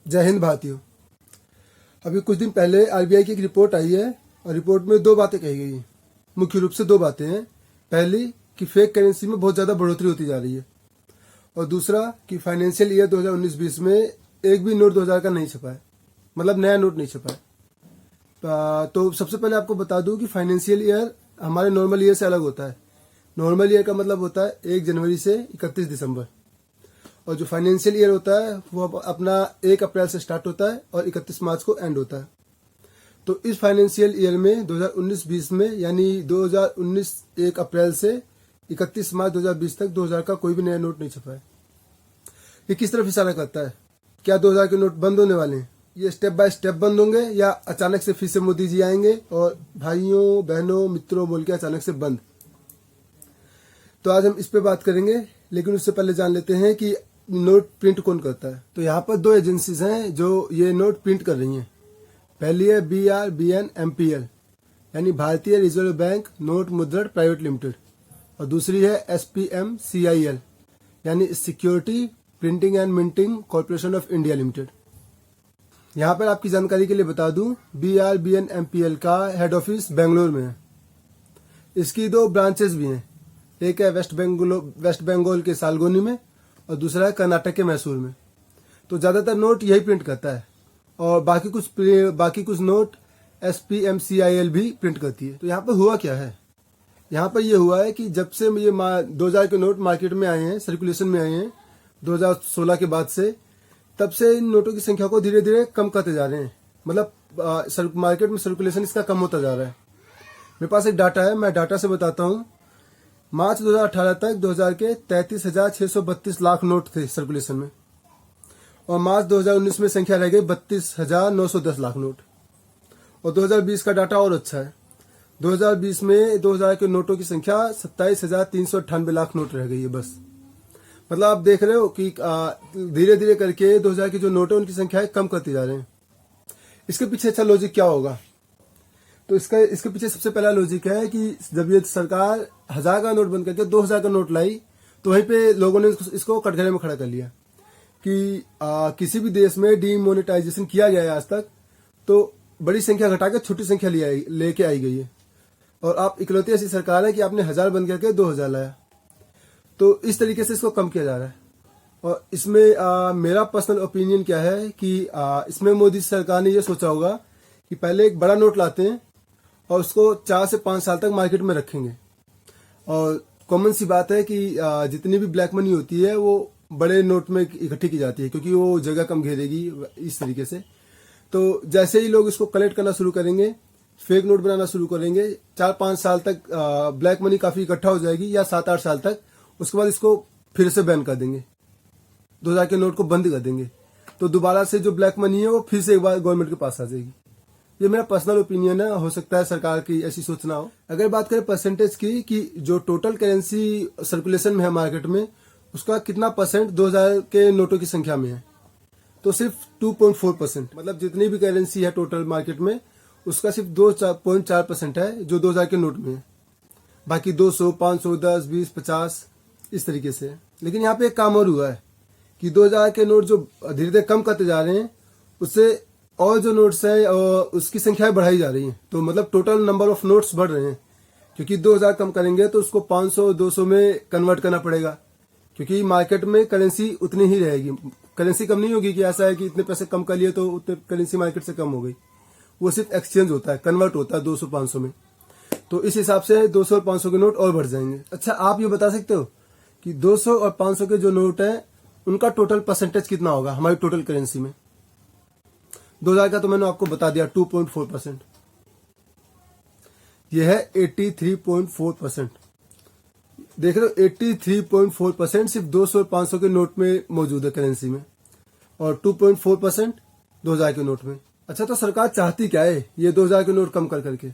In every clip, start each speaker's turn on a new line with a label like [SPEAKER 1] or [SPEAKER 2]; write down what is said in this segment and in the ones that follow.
[SPEAKER 1] जय हिंद भारतीयों। अभी कुछ दिन पहले आरबीआई की एक रिपोर्ट आई है और रिपोर्ट में दो बातें कही गई हैं। मुख्य रूप से दो बातें हैं। पहली कि फेक करेंसी में बहुत ज़्यादा बढ़ोतरी होती जा रही है और दूसरा कि फाइनेंशियल ईयर 2019-20 में एक भी नोट 2000 का नहीं छपा है, मतलब नया नोट नहीं छपा है। तो सबसे पहले आपको बता दूं कि फाइनेंशियल ईयर हमारे नॉर्मल ईयर से अलग होता है। नॉर्मल ईयर का मतलब होता है 1 जनवरी से 31 दिसंबर, और जो फाइनेंशियल ईयर होता है वो अपना 1 अप्रैल से स्टार्ट होता है और 31 मार्च को एंड होता है। तो इस फाइनेंशियल ईयर में 2019-20 में यानी 2019 1 अप्रैल से 31 मार्च 2020 तक 2000 का कोई भी नया नोट नहीं छपा है। ये किस तरफ इशारा करता है? क्या 2000 के नोट बंद होने वाले हैं? ये स्टेप बाय स्टेप बंद होंगे या अचानक से फिर से मोदी जी आएंगे और भाइयों बहनों मित्रों बोल के अचानक से बंद? तो आज हम इस पे बात करेंगे, लेकिन उससे पहले जान लेते हैं कि नोट प्रिंट कौन करता है। तो यहाँ पर दो एजेंसीज हैं जो ये नोट प्रिंट कर रही हैं। पहली है BRBNMPL यानी भारतीय रिजर्व बैंक नोट मुद्रण प्राइवेट लिमिटेड, और दूसरी है SPMCIL यानी security printing and minting corporation of India limited. यहाँ पर आपकी जानकारी के लिए बता दूं, BRBNMPL का हेड ऑफिस बेंगलोर में है। इसकी दो ब्रांचेस भी हैं, एक है वेस्ट बंगाल के सालगोनी में और दूसरा है कर्नाटक के मैसूर में। तो ज्यादातर नोट यही प्रिंट करता है और बाकी कुछ नोट SPMCIL भी प्रिंट करती है। तो यहाँ पर हुआ क्या है? यहाँ पर यह हुआ है कि जब से ये 2000 के नोट मार्केट में आए हैं, सर्कुलेशन में आए हैं 2016 के बाद से, तब से इन नोटों की संख्या को धीरे धीरे कम करते जा रहे हैं। मतलब मार्केट में सर्कुलेशन इसका कम होता जा रहा है। मेरे पास एक डाटा है, मैं डाटा से बताता हूँ। मार्च 2018 तक 2000 के 33,632 लाख नोट थे सर्कुलेशन में, और मार्च 2019 में संख्या रह गई 32,910 लाख नोट। और 2020 का डाटा और अच्छा है। 2020 में 2000 के नोटों की संख्या 27,398 लाख नोट रह गई है बस। मतलब आप देख रहे हो कि धीरे धीरे करके 2000 के जो नोट है उनकी संख्या कम करती जा रहे हैं। इसके पीछे अच्छा लॉजिक क्या होगा? तो इसके पीछे सबसे पहला लॉजिक है कि जब ये सरकार 1000 का नोट बंद करके 2000 का नोट लाई, तो वहीं पे लोगों ने इसको कटघरे में खड़ा कर लिया कि किसी भी देश में डीमोनेटाइजेशन किया गया है आज तक, तो बड़ी संख्या घटाकर छोटी संख्या लेके आई गई है, और आप इकलौती ऐसी सरकार है कि आपने 1000 बंद करके 2000 लाया। तो इस तरीके से इसको कम किया जा रहा है। और इसमें मेरा पर्सनल ओपिनियन क्या है कि इसमें मोदी सरकार ने यह सोचा होगा कि पहले एक बड़ा नोट लाते हैं और उसको 4 से 5 साल तक मार्केट में रखेंगे। और कॉमन सी बात है कि जितनी भी ब्लैक मनी होती है वो बड़े नोट में इकट्ठी की जाती है, क्योंकि वो जगह कम घेरेगी इस तरीके से। तो जैसे ही लोग इसको कलेक्ट करना शुरू करेंगे, फेक नोट बनाना शुरू करेंगे, 4-5 साल तक ब्लैक मनी काफी इकट्ठा हो जाएगी, या 7-8 साल तक। उसके बाद इसको फिर से बैन कर देंगे, 2000 के नोट को बंद कर देंगे। तो दोबारा से जो ब्लैक मनी है वो फिर से एक बार गवर्नमेंट के पास आ जाएगी। ये मेरा पर्सनल ओपिनियन है, हो सकता है सरकार की ऐसी सोचना हो। अगर बात करें परसेंटेज की कि जो टोटल करेंसी सर्कुलेशन में है मार्केट में, उसका कितना परसेंट 2000 के नोटों की संख्या में है, तो सिर्फ 2.4%। मतलब जितनी भी करेंसी है टोटल मार्केट में, उसका सिर्फ 2.4% है जो 2000 के नोट में है। बाकी 200, 500, 10, 20, 50 इस तरीके से। लेकिन यहाँ पे एक काम और हुआ है कि 2000 के नोट जो धीरे धीरे कम करते जा रहे हैं, उससे और जो नोट्स है उसकी संख्या बढ़ाई जा रही है। तो मतलब टोटल नंबर ऑफ नोट्स बढ़ रहे हैं, क्योंकि 2000 कम करेंगे तो उसको 500, 200 में कन्वर्ट करना पड़ेगा, क्योंकि मार्केट में करेंसी उतनी ही रहेगी। करेंसी कम नहीं होगी कि ऐसा है कि इतने पैसे कम कर लिए तो उतने करेंसी मार्केट से कम हो गई। वो सिर्फ एक्सचेंज होता है, कन्वर्ट होता है 200-500 में। तो इस हिसाब से 200 और 500 के नोट और बढ़ जाएंगे। अच्छा, आप ये बता सकते हो कि 200 और 500 के जो नोट है उनका टोटल परसेंटेज कितना होगा हमारी टोटल करेंसी में? 2000 का तो मैंने आपको बता दिया 2.4%। यह है 83.4%। देख रहे हो, 83.4% सिर्फ 200 और 500 के नोट में मौजूद है करेंसी में, और 2.4% 2000 के नोट में। अच्छा, तो सरकार चाहती क्या है ये 2000 के नोट कम कर करके?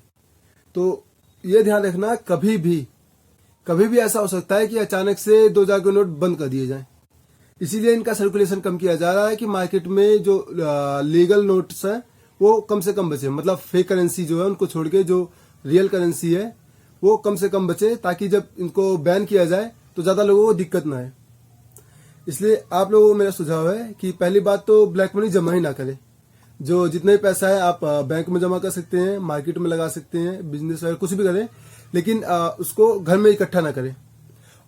[SPEAKER 1] तो ये ध्यान रखना, कभी भी ऐसा हो सकता है कि अचानक से 2000 के नोट बंद कर दिए जाएं। इसीलिए इनका सर्कुलेशन कम किया जा रहा है कि मार्केट में जो लीगल नोट्स है वो कम से कम बचे। मतलब फेक करेंसी जो है उनको छोड़ के जो रियल करेंसी है वो कम से कम बचे, ताकि जब इनको बैन किया जाए तो ज्यादा लोगों को दिक्कत ना आए। इसलिए आप लोगों को मेरा सुझाव है कि पहली बात तो ब्लैक मनी जमा ही ना करें। जो जितना ही पैसा है आप बैंक में जमा कर सकते हैं, मार्केट में लगा सकते हैं, बिजनेस वगैरह कुछ भी करें, लेकिन उसको घर में इकट्ठा ना करें।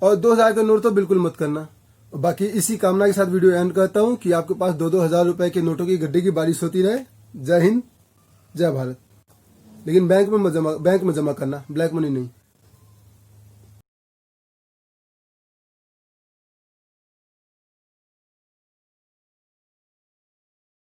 [SPEAKER 1] और 2,000 का नोट तो बिल्कुल मत करना। बाकी इसी कामना के साथ वीडियो एंड करता हूँ कि आपके पास 2-2 हजार रुपए के नोटों की गड्ढे की बारिश होती रहे। जय हिंद, जय भारत। लेकिन बैंक में जमा करना, ब्लैक मनी नहीं।